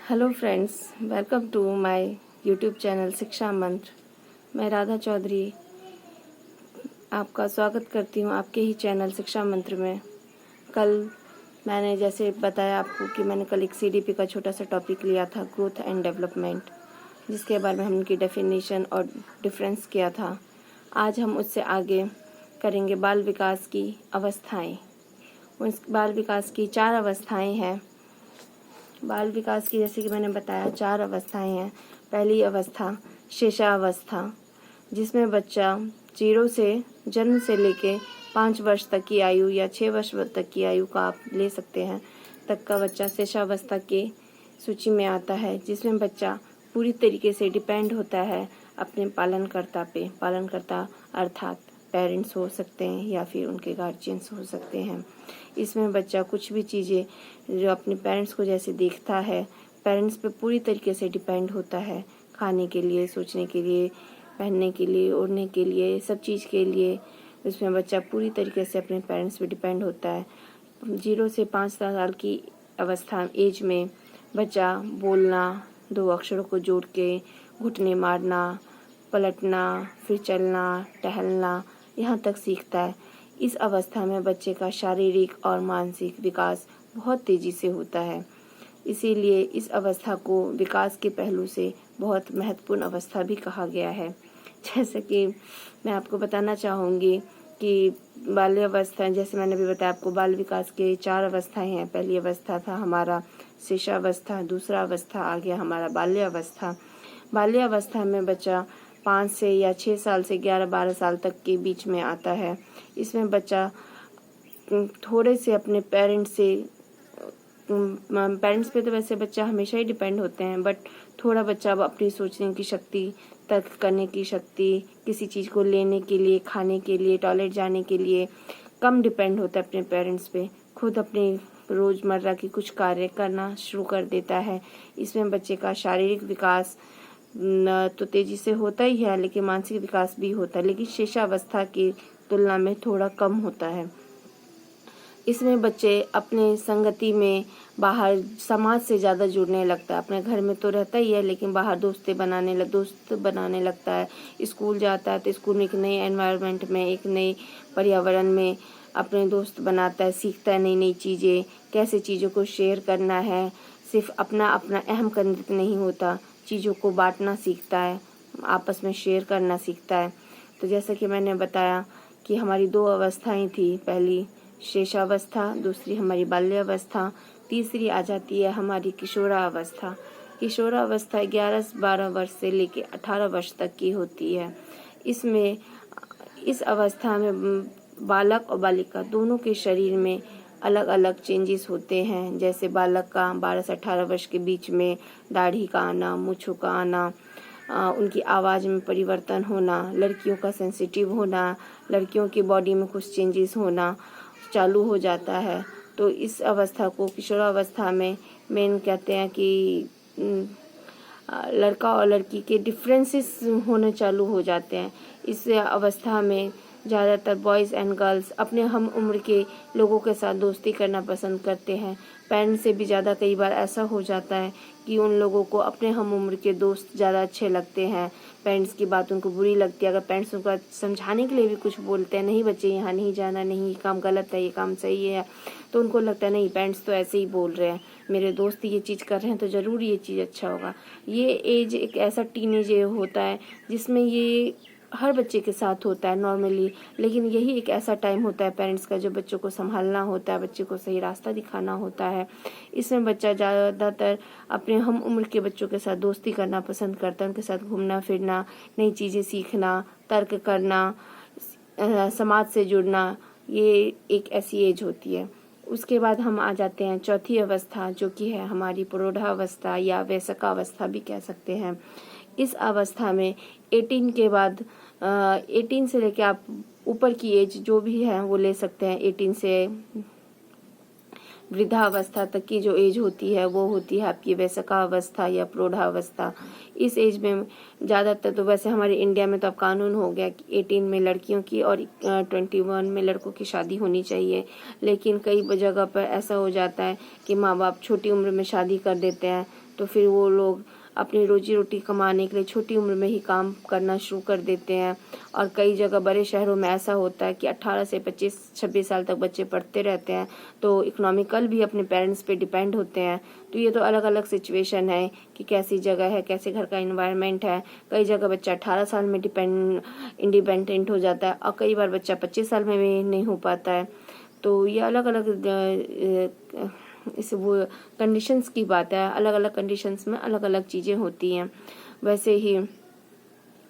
Hello friends, welcome to my YouTube channel Shiksha Mantra. मैं राधा चौधरी आपका स्वागत करती हूँ आपके ही चैनल शिक्षा मंत्र में। कल मैंने जैसे बताया आपको कि मैंने कल एक सीडीपी का छोटा सा टॉपिक लिया था, ग्रोथ एंड डेवलपमेंट, जिसके बारे में हम उनकी डेफिनेशन और डिफरेंस किया था। आज हम उससे आगे करेंगे बाल विकास की अवस्थाएँ। उस बाल विकास की 4 अवस्थाएँ हैं। बाल विकास की जैसे कि मैंने बताया 4 अवस्थाएं हैं। पहली अवस्था शिशावस्था, जिसमें बच्चा 0 से जन्म से लेके 5 वर्ष तक की आयु या 6 वर्ष तक की आयु का आप ले सकते हैं तक का बच्चा शिशावस्था के सूची में आता है, जिसमें बच्चा पूरी तरीके से डिपेंड होता है अपने पालनकर्ता पे। पालनकर्ता अर्थात पेरेंट्स हो सकते हैं या फिर उनके गार्जियंस हो सकते हैं। इसमें बच्चा कुछ भी चीज़ें जो अपने पेरेंट्स को जैसे देखता है, पेरेंट्स पे पूरी तरीके से डिपेंड होता है, खाने के लिए, सोचने के लिए, पहनने के लिए, ओढ़ने के लिए, सब चीज़ के लिए। उसमें बच्चा पूरी तरीके से अपने पेरेंट्स पे डिपेंड होता है। 0 से 5 साल की अवस्था एज में बच्चा बोलना, 2 अक्षरों को जोड़ के घुटने मारना, पलटना, फिर चलना, टहलना, यहाँ तक सीखता है। इस अवस्था में बच्चे का शारीरिक और मानसिक विकास बहुत तेज़ी से होता है। इसीलिए इस अवस्था को विकास के पहलू से बहुत महत्वपूर्ण अवस्था भी कहा गया है। जैसे कि मैं आपको बताना चाहूँगी कि बाल्यावस्था, जैसे मैंने भी बताया आपको, बाल विकास के 4 अवस्थाएं हैं। पहली अवस्था था हमारा शिशावस्था, दूसरा अवस्था आ गया हमारा बाल्यावस्था। बाल्यावस्था में बच्चा 5 से या 6 साल से 11-12 साल तक के बीच में आता है। इसमें बच्चा थोड़े से अपने पेरेंट्स पे तो वैसे बच्चा हमेशा ही डिपेंड होते हैं, बट थोड़ा बच्चा अब अपनी सोचने की शक्ति, तर्क करने की शक्ति, किसी चीज़ को लेने के लिए, खाने के लिए, टॉयलेट जाने के लिए कम डिपेंड होता है अपने पेरेंट्स पे। खुद अपने रोज़मर्रा की कुछ कार्य करना शुरू कर देता है। इसमें बच्चे का शारीरिक विकास तो तेज़ी से होता ही है, लेकिन मानसिक विकास भी होता है, लेकिन शिशावस्था की तुलना में थोड़ा कम होता है। इसमें बच्चे अपने संगति में बाहर समाज से ज़्यादा जुड़ने लगता है। अपने घर में तो रहता ही है, लेकिन बाहर दोस्त बनाने लगता है। स्कूल जाता है तो स्कूल में एक नए एनवायरनमेंट में, एक नए पर्यावरण में अपने दोस्त बनाता है, सीखता है नई नई चीज़ें, कैसे चीज़ों को शेयर करना है। सिर्फ अपना अपना अहम केंद्रित नहीं होता, चीज़ों को बांटना सीखता है, आपस में शेयर करना सीखता है। तो जैसा कि मैंने बताया कि हमारी 2 अवस्थाएं थी, पहली शेषावस्था, दूसरी हमारी बाल्यावस्था, तीसरी आ जाती है हमारी किशोरावस्था। किशोरावस्था 11-12 वर्ष से लेकर 18 वर्ष तक की होती है। इसमें इस अवस्था में बालक और बालिका दोनों के शरीर में अलग अलग चेंजेस होते हैं। जैसे बालक का 12 से 18 वर्ष के बीच में दाढ़ी का आना, मूंछों का आना, उनकी आवाज़ में परिवर्तन होना, लड़कियों का सेंसिटिव होना, लड़कियों की बॉडी में कुछ चेंजेस होना चालू हो जाता है। तो इस अवस्था को किशोरावस्था में मेन कहते हैं कि लड़का और लड़की के डिफरेंसेस होने चालू हो जाते हैं। इस अवस्था में ज़्यादातर बॉयज़ एंड गर्ल्स अपने हम उम्र के लोगों के साथ दोस्ती करना पसंद करते हैं। पेरेंट्स से भी ज़्यादा कई बार ऐसा हो जाता है कि उन लोगों को अपने हम उम्र के दोस्त ज़्यादा अच्छे लगते हैं। पेरेंट्स की बात उनको बुरी लगती है। अगर पेरेंट्स उनको समझाने के लिए भी कुछ बोलते हैं, नहीं बच्चे यहाँ नहीं जाना, नहीं ये काम गलत है, ये काम सही है, तो उनको लगता है नहीं, पेरेंट्स तो ऐसे ही बोल रहे हैं, मेरे दोस्त ये चीज़ कर रहे हैं तो ज़रूर ये चीज़ अच्छा होगा। ये एज एक ऐसा टीनेज होता है जिसमें ये हर बच्चे के साथ होता है नॉर्मली, लेकिन यही एक ऐसा टाइम होता है पेरेंट्स का जो बच्चों को संभालना होता है, बच्चे को सही रास्ता दिखाना होता है। इसमें बच्चा ज़्यादातर अपने हम उम्र के बच्चों के साथ दोस्ती करना पसंद करता है, उनके साथ घूमना फिरना, नई चीज़ें सीखना, तर्क करना, समाज से जुड़ना, ये एक ऐसी एज होती है। उसके बाद हम आ जाते हैं चौथी अवस्था, जो कि है हमारी प्रौढ़ावस्था या वयस्कावस्था भी कह सकते हैं। इस अवस्था में 18 के बाद 18 से लेकर आप ऊपर की एज जो भी है वो ले सकते हैं। 18 से वृद्धावस्था तक की जो एज होती है वो होती है आपकी वयस्कावस्था या प्रौढ़ावस्था। इस एज में ज़्यादातर तो वैसे हमारे इंडिया में तो अब कानून हो गया कि 18 में लड़कियों की और 21 में लड़कों की शादी होनी चाहिए, लेकिन कई जगह पर ऐसा हो जाता है कि माँ बाप छोटी उम्र में शादी कर देते हैं, तो फिर वो लोग अपनी रोजी रोटी कमाने के लिए छोटी उम्र में ही काम करना शुरू कर देते हैं। और कई जगह बड़े शहरों में ऐसा होता है कि 18 से 25-26 साल तक बच्चे पढ़ते रहते हैं, तो इकोनॉमिकल भी अपने पेरेंट्स पे डिपेंड होते हैं। तो ये तो अलग अलग सिचुएशन है कि कैसी जगह है, कैसे घर का इन्वायरमेंट है। कई जगह बच्चा 18 साल में इंडिपेंडेंट हो जाता है और कई बार बच्चा 25 साल में भी नहीं हो पाता है। तो ये अलग अलग इस वो कंडीशंस की बात है, अलग अलग कंडीशंस में अलग अलग चीज़ें होती हैं। वैसे ही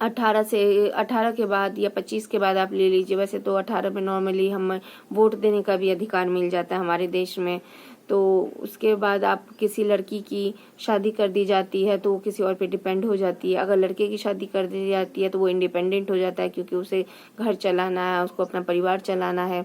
18 के बाद या 25 के बाद आप ले लीजिए, वैसे तो 18 में नॉर्मली हम वोट देने का भी अधिकार मिल जाता है हमारे देश में। तो उसके बाद आप किसी लड़की की शादी कर दी जाती है तो वो किसी और पे डिपेंड हो जाती है। अगर लड़के की शादी कर दी जाती है तो वो इंडिपेंडेंट हो जाता है, क्योंकि उसे घर चलाना है, उसको अपना परिवार चलाना है।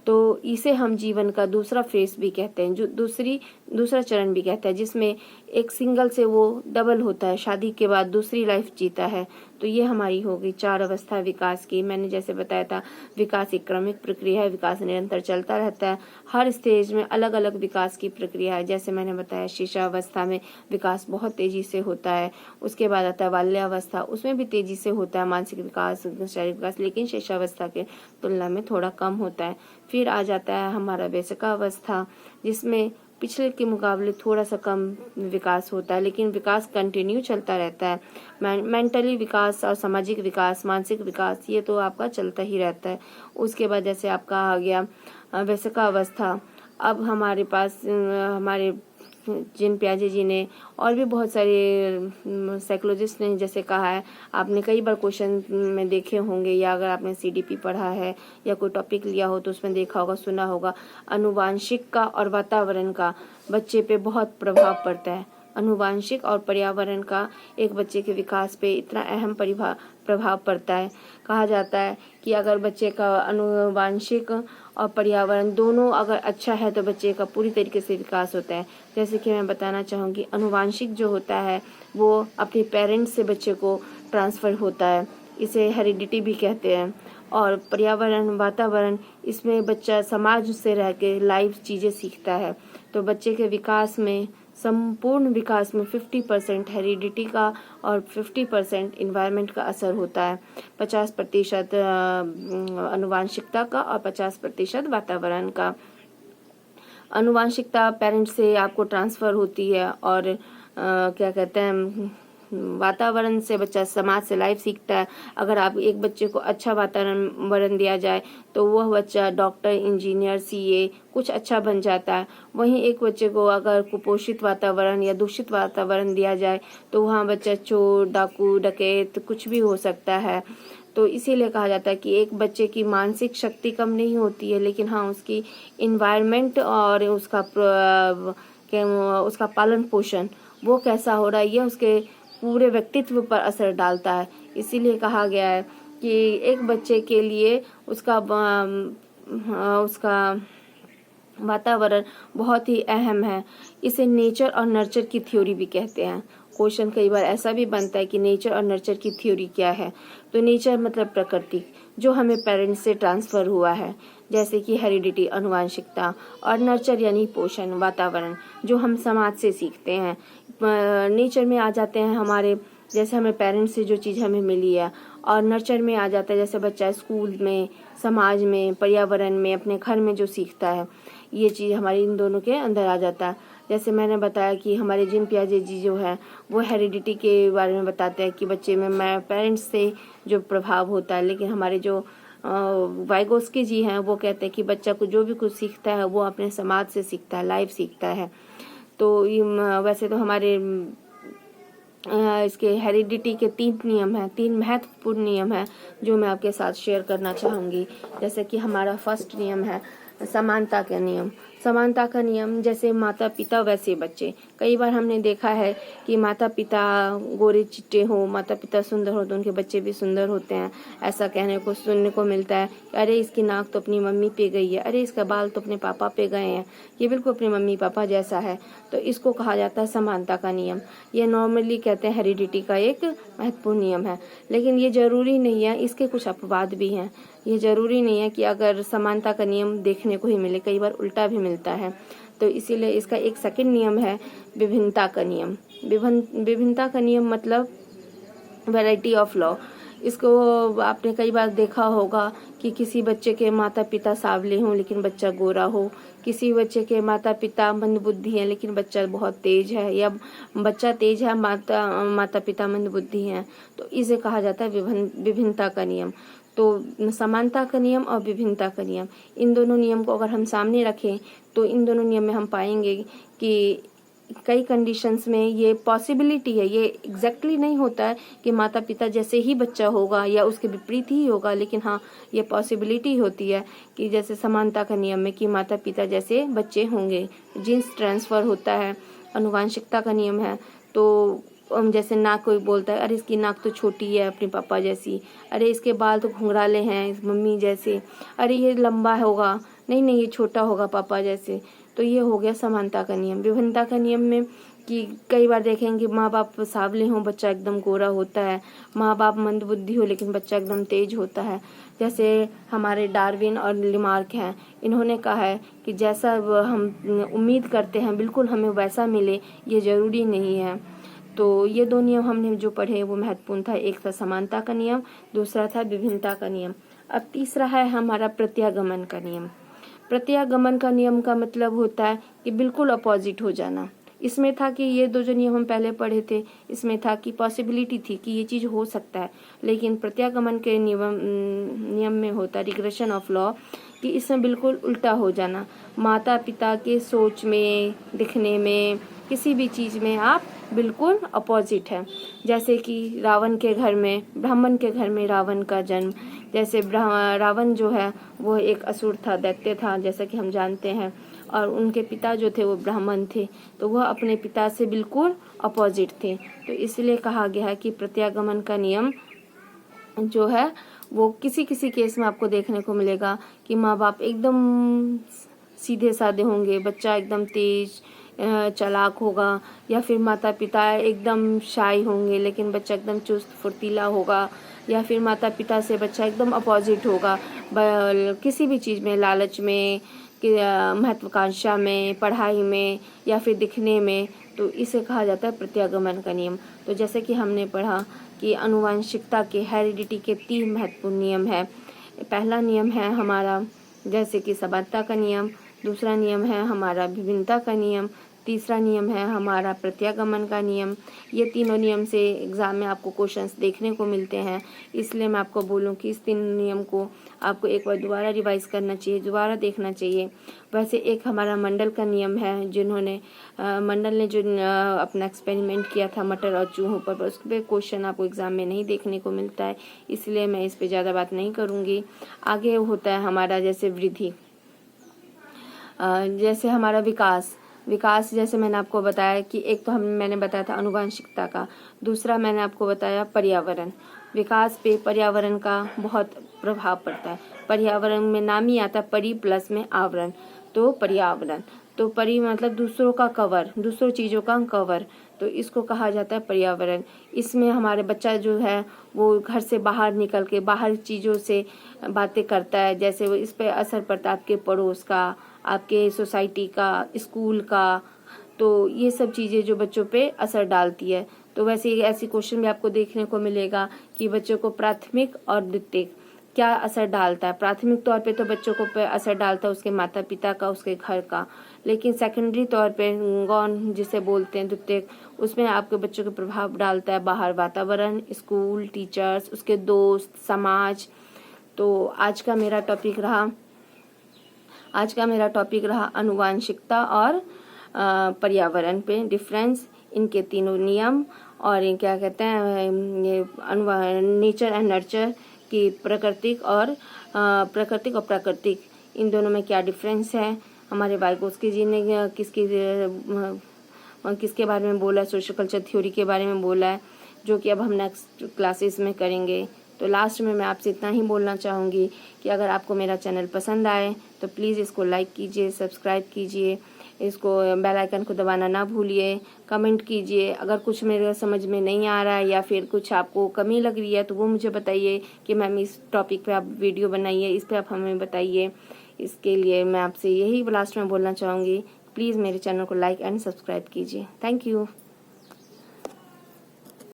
तो इसे हम जीवन का दूसरा फेस भी कहते हैं, जो दूसरा चरण भी कहते हैं, जिसमें एक सिंगल से वो डबल होता है, शादी के बाद दूसरी लाइफ जीता है। तो ये हमारी हो गई 4 अवस्था विकास की। मैंने जैसे बताया था, विकास एक क्रमिक प्रक्रिया है, विकास निरंतर चलता रहता है। हर स्टेज में अलग अलग विकास की प्रक्रिया है। जैसे मैंने बताया, शिशावस्था में विकास बहुत तेजी से होता है। उसके बाद आता है बाल्यावस्था, उसमें भी तेजी से होता है मानसिक विकास, शारीरिक विकास, लेकिन शिशावस्था के तुलना में थोड़ा कम होता है। फिर आ जाता है हमारा वयस्कावस्था, जिसमें पिछले के मुकाबले थोड़ा सा कम विकास होता है, लेकिन विकास कंटिन्यू चलता रहता है। मेंटली विकास और सामाजिक विकास, मानसिक विकास, ये तो आपका चलता ही रहता है। उसके बाद जैसे आपका आ गया वयस्कावस्था। अब हमारे पास हमारे जिन प्याजे जी ने और भी बहुत सारे साइकोलॉजिस्ट ने जैसे कहा है, आपने कई बार क्वेश्चन में देखे होंगे, या अगर आपने सीडीपी पढ़ा है या कोई टॉपिक लिया हो तो उसमें देखा होगा, सुना होगा, अनुवांशिक का और वातावरण का बच्चे पे बहुत प्रभाव पड़ता है। अनुवांशिक और पर्यावरण का एक बच्चे के विकास पे इतना अहम प्रभाव पड़ता है। कहा जाता है कि अगर बच्चे का अनुवांशिक और पर्यावरण दोनों अगर अच्छा है तो बच्चे का पूरी तरीके से विकास होता है। जैसे कि मैं बताना चाहूँगी, अनुवांशिक जो होता है वो अपने पेरेंट्स से बच्चे को ट्रांसफ़र होता है, इसे हेरिडिटी भी कहते हैं। और पर्यावरण, वातावरण, इसमें बच्चा समाज से रह के लाइव चीज़ें सीखता है। तो बच्चे के विकास में, संपूर्ण विकास में 50% हेरिडिटी का और 50% इन्वायरमेंट का असर होता है। 50% अनुवांशिकता का और 50% वातावरण का। अनुवांशिकता पेरेंट्स से आपको ट्रांसफ़र होती है, और क्या कहते हैं, वातावरण से बच्चा समाज से लाइफ सीखता है। अगर आप एक बच्चे को अच्छा वातावरण दिया जाए तो वह बच्चा डॉक्टर, इंजीनियर, सीए कुछ अच्छा बन जाता है। वहीं एक बच्चे को अगर कुपोषित वातावरण या दूषित वातावरण दिया जाए तो वहाँ बच्चा चोर, डाकू, डकैत कुछ भी हो सकता है। तो इसीलिए कहा जाता है कि एक बच्चे की मानसिक शक्ति कम नहीं होती है, लेकिन हाँ, उसकी इन्वायरमेंट और उसका पालन पोषण वो कैसा हो रहा है, ये उसके पूरे व्यक्तित्व पर असर डालता है। इसीलिए कहा गया है कि एक बच्चे के लिए उसका वातावरण बहुत ही अहम है। इसे नेचर और नर्चर की थ्योरी भी कहते हैं। क्वेश्चन कई बार ऐसा भी बनता है कि नेचर और नर्चर की थ्योरी क्या है। तो नेचर मतलब प्रकृति, जो हमें पेरेंट्स से ट्रांसफ़र हुआ है, जैसे कि हेरिडिटी, अनुवांशिकता, और नर्चर यानी पोषण, वातावरण, जो हम समाज से सीखते हैं। नेचर में आ जाते हैं हमारे, जैसे हमें पेरेंट्स से जो चीज़ हमें मिली है, और नर्चर में आ जाता है जैसे बच्चा स्कूल में, समाज में, पर्यावरण में, अपने घर में जो सीखता है, ये चीज़ हमारी इन दोनों के अंदर आ जाता है। जैसे मैंने बताया कि हमारे जिन प्याजे जी जो है वो हेरिडिटी के बारे में बताते हैं कि बच्चे में पेरेंट्स से जो प्रभाव होता है, लेकिन हमारे जो वाइगोस्की जी हैं वो कहते हैं कि बच्चा को जो भी कुछ सीखता है वो अपने समाज से सीखता है, लाइव सीखता है। तो वैसे तो हमारे इसके हेरिडिटी के 3 नियम हैं, 3 महत्वपूर्ण नियम हैं जो मैं आपके साथ शेयर करना चाहूँगी। जैसे कि हमारा फर्स्ट नियम है समानता का नियम। समानता का नियम, जैसे माता पिता वैसे बच्चे। कई बार हमने देखा है कि माता पिता गोरे चिट्टे हो, माता पिता सुंदर हो तो उनके बच्चे भी सुंदर होते हैं। ऐसा कहने को सुनने को मिलता है कि अरे इसकी नाक तो अपनी मम्मी पे गई है, अरे इसका बाल तो अपने पापा पे गए हैं, ये बिल्कुल अपने मम्मी पापा जैसा है। तो इसको कहा जाता है समानता का नियम। ये नॉर्मली कहते हैं हेरिडिटी का एक महत्वपूर्ण नियम है, लेकिन ये जरूरी नहीं है, इसके कुछ अपवाद भी हैं। ये जरूरी नहीं है कि अगर समानता का नियम देखने को ही मिले, कई बार उल्टा भी मिलता है। तो इसीलिए इसका एक सेकंड नियम है विभिन्नता का नियम। विभिन्नता का नियम मतलब वैरायटी ऑफ लॉ। इसको आपने कई बार देखा होगा कि किसी बच्चे के माता पिता सांवले हों लेकिन बच्चा गोरा हो, किसी बच्चे के माता पिता मंदबुद्धि हैं लेकिन बच्चा बहुत तेज है, या बच्चा तेज है माता पिता मंदबुद्धि हैं। तो इसे कहा जाता है विभिन्नता का नियम। तो समानता का नियम और विभिन्नता का नियम, इन दोनों नियम को अगर हम सामने रखें तो इन दोनों नियम में हम पाएंगे कि कई कंडीशंस में ये पॉसिबिलिटी है, ये एग्जैक्टली नहीं होता है कि माता पिता जैसे ही बच्चा होगा या उसके विपरीत ही होगा, लेकिन हाँ ये पॉसिबिलिटी होती है कि जैसे समानता का नियम में कि माता पिता जैसे बच्चे होंगे, जीन्स ट्रांसफर होता है। अनुवांशिकता का नियम है तो जैसे नाक, कोई बोलता है अरे इसकी नाक तो छोटी है अपने पापा जैसी, अरे इसके बाल तो घुंघराले हैं इस मम्मी जैसे, अरे ये लंबा होगा, नहीं ये छोटा होगा पापा जैसे। तो ये हो गया समानता का नियम। विभिन्नता का नियम में कि कई बार देखेंगे माँ बाप सांवले हों बच्चा एकदम गोरा होता है, माँ बाप मंदबुद्धि हो लेकिन बच्चा एकदम तेज होता है। जैसे हमारे डार्विन और लिमार्क हैं, इन्होंने कहा है कि जैसा हम उम्मीद करते हैं बिल्कुल हमें वैसा मिले, ये जरूरी नहीं है। तो ये दो नियम हमने जो पढ़े वो महत्वपूर्ण था। एक था समानता का नियम, दूसरा था विभिन्नता का नियम। अब तीसरा है हमारा प्रत्यागमन का नियम। प्रत्यागमन का नियम का मतलब होता है कि बिल्कुल अपोजिट हो जाना। इसमें था कि ये दो जो नियम हम पहले पढ़े थे, इसमें था कि पॉसिबिलिटी थी कि ये चीज हो सकता है, लेकिन प्रत्यागमन के नियम में होता रिग्रेशन ऑफ लॉ कि इसमें बिल्कुल उल्टा हो जाना। माता पिता के सोच में, दिखने में, किसी भी चीज में आप बिल्कुल अपोजिट है। जैसे कि रावण के घर में, ब्राह्मण के घर में रावण का जन्म। जैसे रावण जो है वो एक असुर था, दैत्य था जैसा कि हम जानते हैं, और उनके पिता जो थे वो ब्राह्मण थे, तो वह अपने पिता से बिल्कुल अपोजिट थे। तो इसलिए कहा गया है कि प्रत्यागमन का नियम जो है वो किसी किसी केस में आपको देखने को मिलेगा कि माँ बाप एकदम सीधे साधे होंगे, बच्चा एकदम तेज चालाक होगा, या फिर माता पिता एकदम शाय होंगे लेकिन बच्चा एकदम चुस्त फुर्तीला होगा, या फिर माता पिता से बच्चा एकदम अपोजिट होगा किसी भी चीज़ में, लालच में, महत्वाकांक्षा में, पढ़ाई में, या फिर दिखने में। तो इसे कहा जाता है प्रत्यागमन का नियम। तो जैसे कि हमने पढ़ा कि आनुवंशिकता के, हेरिडिटी के 3 महत्वपूर्ण नियम है। पहला नियम है हमारा जैसे कि समानता का नियम, दूसरा नियम है हमारा विभिन्नता का नियम, तीसरा नियम है हमारा प्रत्यागमन का नियम। ये तीनों नियम से एग्जाम में आपको क्वेश्चंस देखने को मिलते हैं, इसलिए मैं आपको बोलूं कि इस 3 नियम को आपको एक बार दोबारा रिवाइज करना चाहिए, दोबारा देखना चाहिए। वैसे एक हमारा मंडल का नियम है, जिन्होंने मंडल ने जो अपना एक्सपेरिमेंट किया था मटर और चूहों पर, उस पर क्वेश्चन आपको एग्जाम में नहीं देखने को मिलता है, इसलिए मैं इस पर ज़्यादा बात नहीं करूँगी। आगे होता है हमारा जैसे वृद्धि, जैसे हमारा विकास जैसे मैंने आपको बताया कि एक तो मैंने बताया था आनुवंशिकता का, दूसरा मैंने आपको बताया पर्यावरण। विकास पे पर्यावरण का बहुत प्रभाव पड़ता है। पर्यावरण में नाम ही आता है परि प्लस में आवरण, तो पर्यावरण। तो परि मतलब दूसरों का कवर, दूसरों चीज़ों का कवर, तो इसको कहा जाता है पर्यावरण। इसमें हमारे बच्चा जो है वो घर से बाहर निकल के बाहर चीज़ों से बातें करता है, जैसे वो इस पे असर पड़ता है आपके पड़ोस का, आपके सोसाइटी का, स्कूल का, तो ये सब चीज़ें जो बच्चों पे असर डालती है। तो वैसे ऐसी क्वेश्चन भी आपको देखने को मिलेगा कि बच्चों को प्राथमिक और द्वितीयक क्या असर डालता है। प्राथमिक तौर पे तो बच्चों को पे असर डालता है उसके माता पिता का, उसके घर का, लेकिन सेकेंडरी तौर पे गौण जिसे बोलते हैं द्वितीयक, उसमें आपके बच्चों के प्रभाव डालता है बाहर वातावरण, स्कूल, टीचर्स, उसके दोस्त, समाज। तो आज का मेरा टॉपिक रहा आनुवंशिकता और पर्यावरण पे डिफरेंस, इनके तीनों नियम, और ये क्या कहते हैं ये नेचर एंड नर्चर की प्राकृतिक और प्राकृतिक, इन दोनों में क्या डिफरेंस है। हमारे वाइगोत्स्की जी ने और किसके बारे में बोला है, सोशल कल्चर थ्योरी के बारे में बोला है, जो कि अब हम नेक्स्ट क्लासेस में करेंगे। तो लास्ट में मैं आपसे इतना ही बोलना चाहूँगी कि अगर आपको मेरा चैनल पसंद आए तो प्लीज़ इसको लाइक कीजिए, सब्सक्राइब कीजिए, इसको बेल आइकन को दबाना ना भूलिए, कमेंट कीजिए। अगर कुछ मेरे समझ में नहीं आ रहा है या फिर कुछ आपको कमी लग रही है तो वो मुझे बताइए कि मैम इस टॉपिक पे आप वीडियो बनाइए, इस पे आप हमें बताइए। इसके लिए मैं आपसे यही लास्ट में बोलना चाहूँगी, प्लीज़ मेरे चैनल को लाइक एंड सब्सक्राइब कीजिए। Thank you.